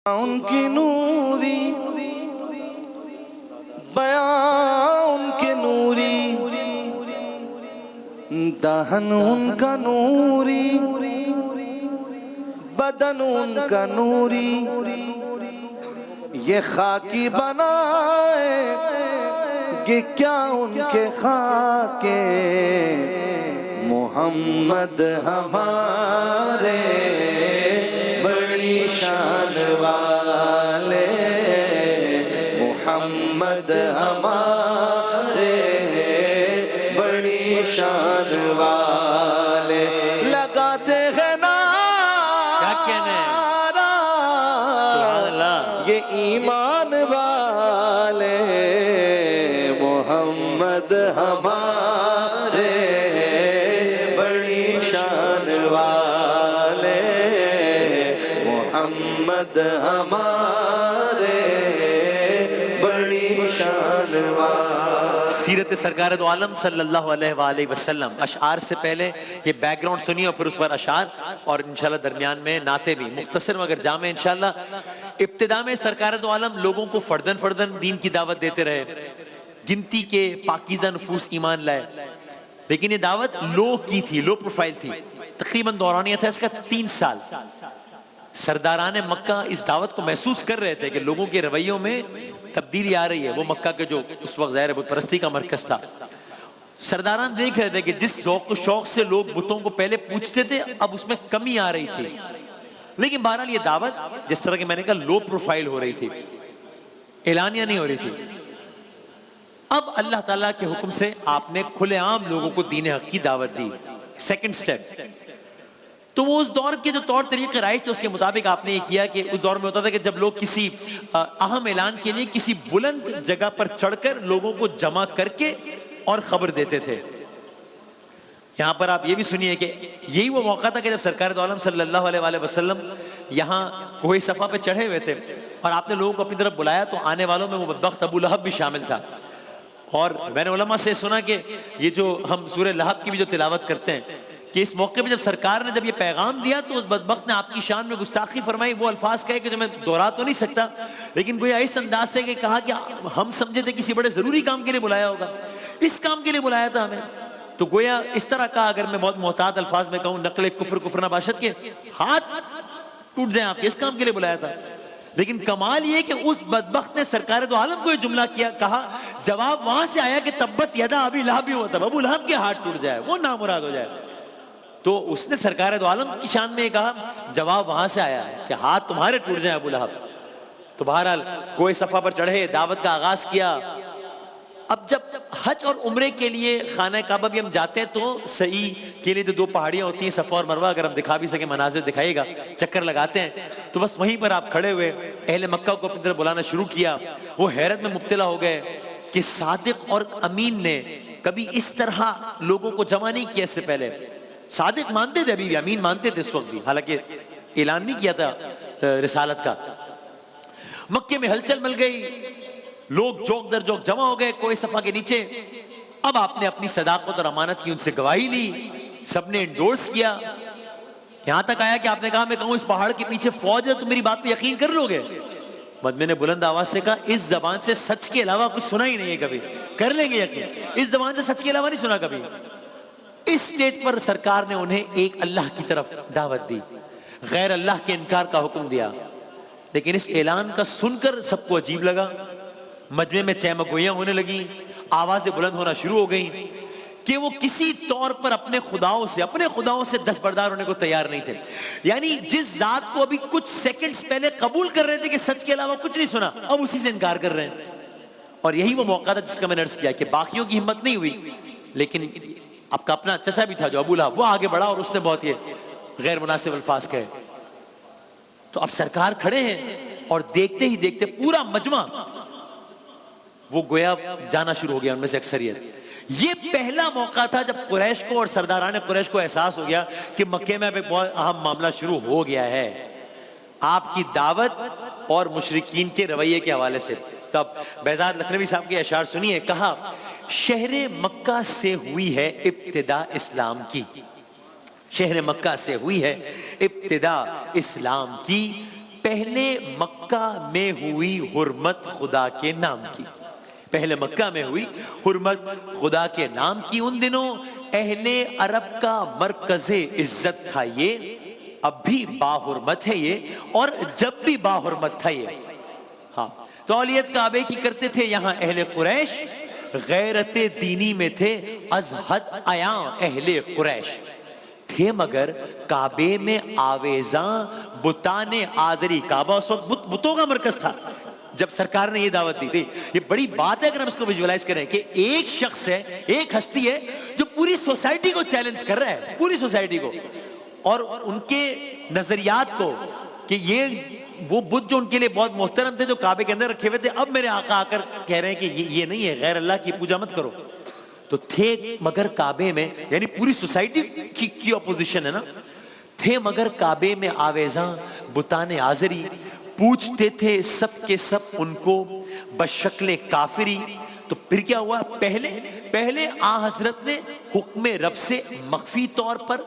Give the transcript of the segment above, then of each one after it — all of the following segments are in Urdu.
ان کی نوری بیان ان کے نوری دہن ان کا نوری بدن ان کا نوری یہ خاکی بنائے کہ کیا ان کے خاکے محمد ہمارے بڑی شان والے محمد ہمارے بڑی شان والے لگاتے ہیں کیا کہنے سبحان اللہ یہ ایمان والے محمد ہمارے بڑی شان والے محمد ہمارے بڑی شان والے۔ سیرت سرکار دو عالم صلی اللہ علیہ وآلہ وسلم، اشعار سے پہلے یہ بیک گراؤنڈ سنیے اور پھر اس پر اشعار اور انشاءاللہ درمیان میں نعتیں بھی مختصر مگر جامع انشاءاللہ۔ ابتدا میں سرکار دو عالم لوگوں کو فردن فردن دین کی دعوت دیتے رہے، گنتی کے پاکیزہ نفوس ایمان لائے، لیکن یہ دعوت لو کی تھی، لو پروفائل تھی۔ تقریباً دورانیہ تھا اس کا 3 سال۔ سرداران مکہ اس دعوت کو محسوس کر رہے تھے کہ لوگوں کے رویوں میں تبدیلی آ رہی ہے۔ وہ مکہ کے جو اس وقت ظاہر بت پرستی کا مرکز تھا، سرداران دیکھ رہے تھے کہ جس ذوق و شوق سے لوگ بتوں کو پہلے پوچھتے تھے اب اس میں کمی آ رہی تھی۔ لیکن بہرحال یہ دعوت جس طرح کہ میں نے کہا لو پروفائل ہو رہی تھی، اعلانیہ نہیں ہو رہی تھی۔ اب اللہ تعالیٰ کے حکم سے آپ نے کھلے عام لوگوں کو دین حق کی دعوت دی۔ سیکنڈ سٹیپ تو وہ اس دور کے جو طور طریقے رائج تھے اس کے مطابق آپ نے یہ کیا کہ اس دور میں ہوتا تھا کہ جب لوگ کسی اہم اعلان کے لیے کسی بلند جگہ پر چڑھ کر لوگوں کو جمع کر کے اور خبر دیتے تھے۔ یہاں پر آپ یہ بھی سنیے کہ یہی وہ موقع تھا کہ جب سرکار دو عالم صلی اللہ علیہ وآلہ وسلم یہاں کوہ صفا پہ چڑھے ہوئے تھے اور آپ نے لوگوں کو اپنی طرف بلایا تو آنے والوں میں وہ بدبخت ابو لہب بھی شامل تھا۔ اور میں نے علماء سے سنا کہ یہ جو ہم سورہ لہب کی بھی جو تلاوت کرتے ہیں کہ اس موقع پہ جب سرکار نے جب یہ پیغام دیا تو اس بدبخت نے آپ کی شان میں گستاخی فرمائی، وہ الفاظ کہے کہ جو میں دہرا تو نہیں سکتا، لیکن گویا اس انداز سے کہ کہا کہ ہم سمجھے تھے کسی بڑے ضروری کام کے لیے بلایا ہوگا، اس کام کے لیے بلایا تھا ہمیں۔ تو گویا اس طرح کا اگر میں بہت محتاط الفاظ میں کہوں نقل کفر کفر نباشت کے ہاتھ ٹوٹ جائیں آپ کے، اس کام کے لیے بلایا تھا۔ لیکن کمال یہ کہ اس بدبخت نے سرکار دو عالم کو یہ جملہ کیا، کہا جواب وہاں سے آیا کہ تبت یدا ابی لہب بھی ہوتا، ابو لہب کے ہاتھ ٹوٹ جائے، وہ نامراد ہو جائے۔ تو اس نے سرکار دو عالم کی شان میں یہ کہا جواب وہاں سے آیا ہے کہ ہاتھ تمہارے ٹوٹ جائیں ابو لہب۔ تو بہرحال کوہ صفا پر چڑھے، دعوت کا آغاز کیا۔ اب جب حج اور عمرے کے لیے خانہ کعبہ بھی ہم جاتے ہیں تو سعی کے لیے جو 2 پہاڑیاں ہوتی ہیں صفا اور مروہ، اگر ہم دکھا بھی سکیں مناظر دکھائیے گا، چکر لگاتے ہیں تو بس وہیں پر آپ کھڑے ہوئے اہل مکہ کو اپنی طرف بلانا شروع کیا۔ وہ حیرت میں مبتلا ہو گئے کہ صادق اور امین نے کبھی اس طرح لوگوں کو جمع نہیں کیا اس سے پہلے۔ صادق مانتے تھے ابھی بھی، امین مانتے تھے اس وقت بھی، حالانکہ اعلان نہیں کیا تھا رسالت کا۔ مکے میں ہلچل مل گئی، لوگ جوک در جوک جمع ہو گئے کوہ صفا کے نیچے۔ اب آپ نے اپنی صداقت اور امانت کی ان سے گواہی لی، سب نے انڈورس کیا، یہاں تک آیا کہ آپ نے کہا میں کہوں اس پہاڑ کے پیچھے فوج ہے تو میری بات پہ یقین کر لو گے؟ مدمن نے بلند آواز سے کہا اس زبان سے سچ کے علاوہ کچھ سنا ہی نہیں ہے کبھی، کر لیں گے یقین، اس زبان سے سچ کے علاوہ نہیں سنا کبھی۔ اس سٹیج پر سرکار نے انہیں ایک اللہ کی طرف دعوت دی، غیر اللہ کے انکار کا حکم دیا۔ لیکن اس اعلان کا سن کر سب کو عجیب لگا، مجمع میں چہمگوئیاں ہونے لگیں، آوازیں بلند ہونا شروع ہو گئیں کہ وہ کسی طور پر اپنے خداؤں سے دستبردار ہونے کو تیار نہیں تھے۔ یعنی جس ذات کو ابھی کچھ سیکنڈز پہلے قبول کر رہے تھے کہ سچ کے علاوہ کچھ نہیں سنا، اب اسی سے انکار کر رہے ہیں۔ اور یہی وہ موقع تھا جس کا میں نے عرض کیا کہ باقیوں کی ہمت نہیں ہوئی، لیکن آپ کا اپنا چچا بھی تھا جو ابو لہب، وہ آگے بڑھا اور اس نے بہت یہ غیر مناسب الفاظ کہے۔ تو اب سرکار کھڑے ہیں اور دیکھتے ہی دیکھتے پورا مجمع وہ گویا جانا شروع ہو گیا ان میں سے اکثریت۔ یہ پہلا موقع تھا جب قریش کو اور سرداران قریش کو احساس ہو گیا کہ مکے میں اب ایک بہت اہم معاملہ شروع ہو گیا ہے آپ کی دعوت اور مشرکین کے رویے کے حوالے سے۔ تب بہزاد لکھنوی صاحب کے اشعار سنیے، کہا شہر مکہ سے ہوئی ہے ابتدا اسلام کی، شہر مکہ سے ہوئی ہے ابتدا اسلام کی، پہلے مکہ میں ہوئی حرمت خدا کے نام کی، پہلے مکہ میں ہوئی حرمت خدا کے نام کی. ان دنوں اہل عرب کا مرکز عزت تھا یہ، اب بھی باحرمت ہے یہ، اور جب بھی باحرمت تھا یہ. ہاں، تولیت کعبے کی کرتے تھے یہاں اہل قریش، غیرت دینی میں تھے از حد عیاں اہل قریش تھے، مگر کعبے میں آویزاں بتان آزری. کعبہ اس وقت بتوں کا مرکز تھا جب سرکار نے یہ دعوت دی تھی. یہ بڑی بات ہے اگر ہم اس کو ویژوائز کریں کہ ایک شخص ہے، ایک ہستی ہے جو پوری سوسائٹی کو چیلنج کر رہا ہے، پوری سوسائٹی کو اور ان کے نظریات کو، کہ یہ وہ بت جو ان کے لیے بہت محترم تھے جو کعبے کے اندر رکھے ہوئے تھے، اب میرے آقا آ کر کہہ رہے ہیں کہ یہ نہیں ہے، غیر اللہ کی پوجا مت کرو. تو تھے مگر کعبے میں، یعنی پوری سوسائٹی کی اپوزیشن ہے نا، تھے مگر کعبے میں آویزاں بتان آزری، پوچھتے تھے سب کے سب ان کو بشکل کافری. تو پھر کیا ہوا؟ پہلے آ حضرت نے حکم رب سے مخفی طور پر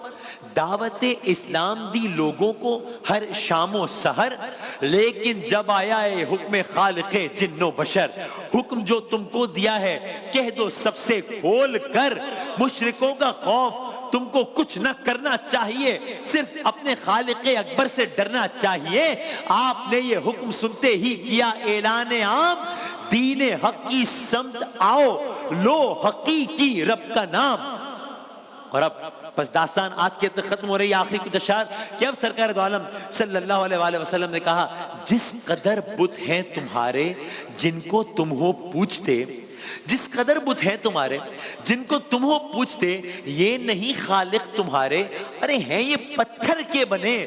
دعوت اسلام دی لوگوں کو ہر شام و سحر، لیکن جب آیا ہے حکم خالق جن و بشر، حکم جو تم کو دیا ہے کہہ دو سب سے کھول کر، مشرکوں کا خوف تم کو کچھ نہ کرنا چاہیے، صرف اپنے خالق اکبر سے ڈرنا چاہیے. آپ نے یہ حکم سنتے ہی کیا اعلان عام، دین حق کی سمت آؤ لو حقیقی رب کا نام. اور اب بس داستان آج کے تک ختم ہو رہی ہے. آخری کچھ اشعار کہ اب سرکار دو عالم صلی اللہ علیہ وآلہ وسلم نے کہا، جس قدر بت ہیں تمہارے جن کو تم ہو پوچھتے، جس قدر بت ہیں تمہارے جن کو تم ہو پوچھتے، یہ نہیں خالق تمہارے، ارے ہیں یہ پتھر کے بنے.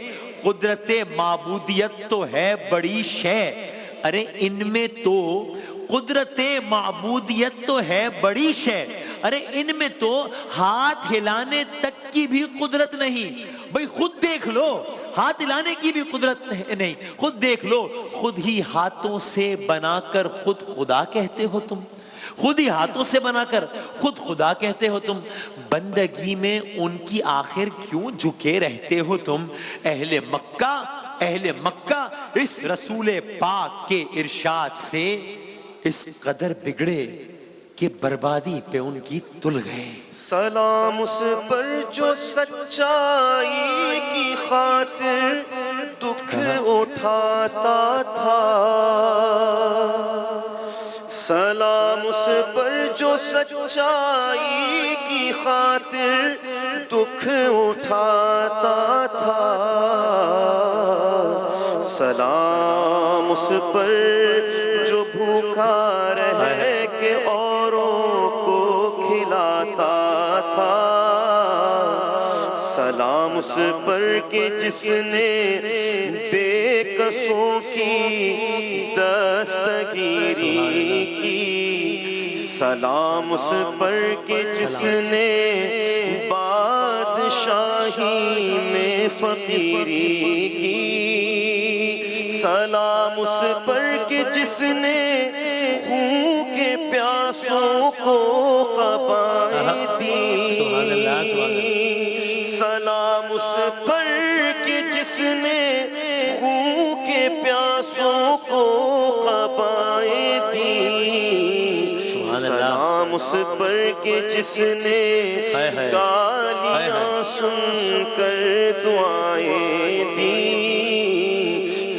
قدرت معبودیت تو ہے بڑی شے، ارے ان میں تو قدرت معبودیت تو ہے بڑی شے، ارے ان میں تو ہاتھ ہلانے تک کی بھی قدرت نہیں. بھئی خود دیکھ لو، ہاتھ ہلانے کی بھی قدرت نہیں، خود دیکھ لو. خود ہی ہاتھوں سے بنا کر خود خدا کہتے ہو تم، خود ہی ہاتھوں سے بنا کر خود خدا کہتے ہو تم. بندگی میں ان کی آخر کیوں جھکے رہتے ہو تم. اہل مکہ اس رسول پاک کے ارشاد سے اس قدر بگڑے کہ بربادی پہ ان کی تل گئے. سلام اس پر جو سچائی کی خاطر دکھ اٹھاتا تھا، سلام اس پر جو سچائی کی خاطر دکھ اٹھاتا تھا، سلام اس پر جو بھوکا رہ کے اوروں کو کھلاتا تھا، سلام اس پر کہ جس نے بے کسوں کی دستگیری کی، سلام اس پر کہ جس نے بادشاہی میں فقیری کی، سلام اس پر کہ جس نے خون کے پیاسوں کو قبائیں دی، سلام اس پر کہ جس نے خون کے پیاسوں کو قبائیں دی، سلام اس پر کہ جس نے گالیاں سن کر دعائیں دی،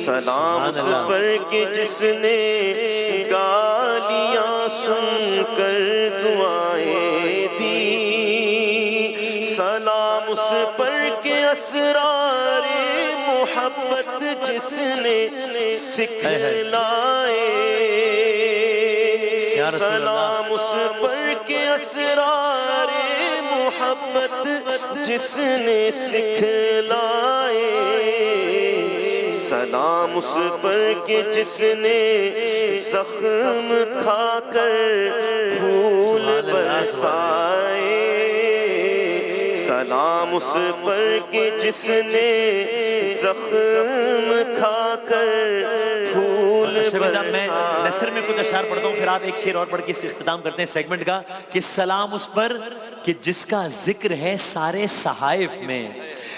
سلام اس پر کہ جس نے گالیاں سن کر دعائیں دی، سلام اس پر کہ اسرار محبت جس نے سکھلائے، سلام اس پر کہ اسرار محبت جس نے سکھلائے، سلام اس پر کہ جس نے زخم کھا کر پھول برسائے، سلام اس پر کہ جس نے زخم کھا کر پھول برسائے. میں نثر میں کچھ اشعار پڑھتا ہوں، پھر آپ ایک شعر اور پڑھ کے اس اختتام کرتے ہیں سیگمنٹ کا کہ سلام اس پر کہ جس کا ذکر ہے سارے صحائف میں،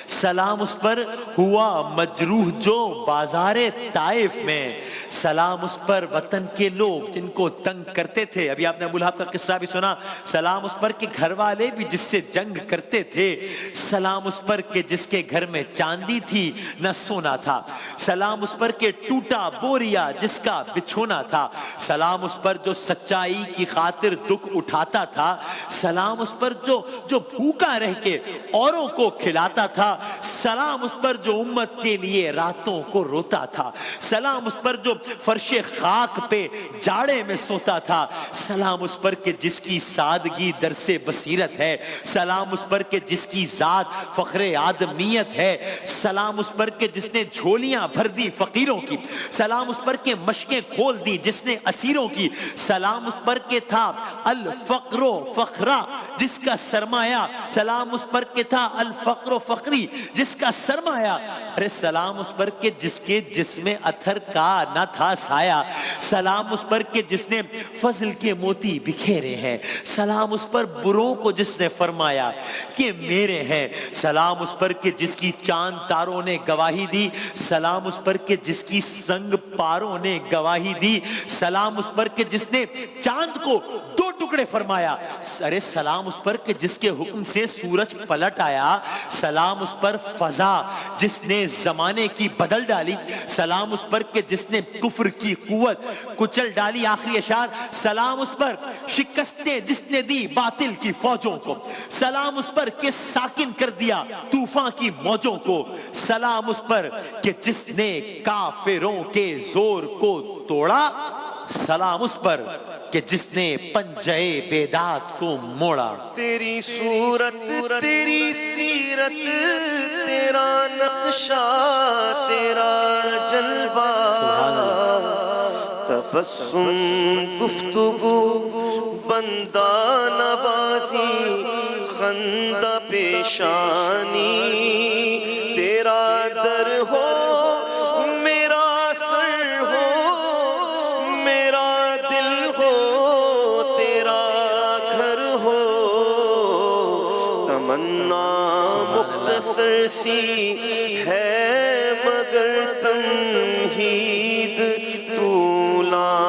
سلام اس پر ہوا مجروح جو بازار طائف میں، سلام اس پر وطن کے لوگ جن کو تنگ کرتے تھے، ابھی آپ نے ابو لہب کا قصہ بھی سنا، سلام اس پر کہ گھر والے بھی جس سے جنگ کرتے تھے، سلام اس پر کہ جس کے گھر میں چاندی تھی نہ سونا تھا، سلام اس پر کہ ٹوٹا بوریا جس کا بچھونا تھا، سلام اس پر جو سچائی کی خاطر دکھ اٹھاتا تھا، سلام اس پر جو بھوکا رہ کے اوروں کو کھلاتا تھا، سلام اس پر جو امت کے لیے راتوں کو روتا تھا، سلام اس پر جو فرش خاک پہ جاڑے میں سوتا تھا، سلام اس پر کہ جس کی سادگی درس بصیرت ہے، سلام اس پر کہ جس کی ذات فخر آدمیت ہے، سلام اس پر کہ جس نے جھولیاں بھر دی فقیروں کی، سلام اس پر کہ مشکیں کھول دی جس نے اسیروں کی، سلام اس پر کہ تھا الفقر و فخرا جس کا سرمایہ، سلام اس پر کہ تھا الفقر و فخری جس کا سرمایہ، ارے سلام اس پر کہ جس کے جسم اتھر کا نہ تھا سایہ، سلام اس پر کہ جس نے فضل کے موتی بکھیرے ہیں، سلام اس پر بروں کو جس نے فرمایا کہ میرے ہیں، سلام اس پر کہ جس کی چاند تاروں نے گواہی دی، سلام اس پر کہ جس کی سنگ پاروں نے گواہی دی، سلام اس پر کہ جس نے چاند کو دو ٹکڑے فرمایا، ارے سلام اس پر کہ جس کے حکم سے سورج پلٹ آیا، سلام اس پر فضا جس نے زمانے کی بدل ڈالی، سلام اس پر کہ جس نے کفر کی قوت کچل ڈالی، آخری اشعار، سلام اس پر شکستیں جس نے دی باطل کی فوجوں کو، سلام اس پر کہ ساکن کر دیا طوفان کی موجوں کو، سلام اس پر کہ جس نے کافروں کے زور کو توڑا، سلام اس پر کہ جس نے پنجے بیداد کو موڑا۔ تیری صورت تیری سیرت تیرا نقشہ تیرا جلوہ، تبسم گفتگو بندہ نوازی خندہ پیشانی، تیرا در ہو میرا سر ہو میرا دل ہو تیرا گھر ہو، تمنا مختصر سی ہے مگر تمہید طولانی۔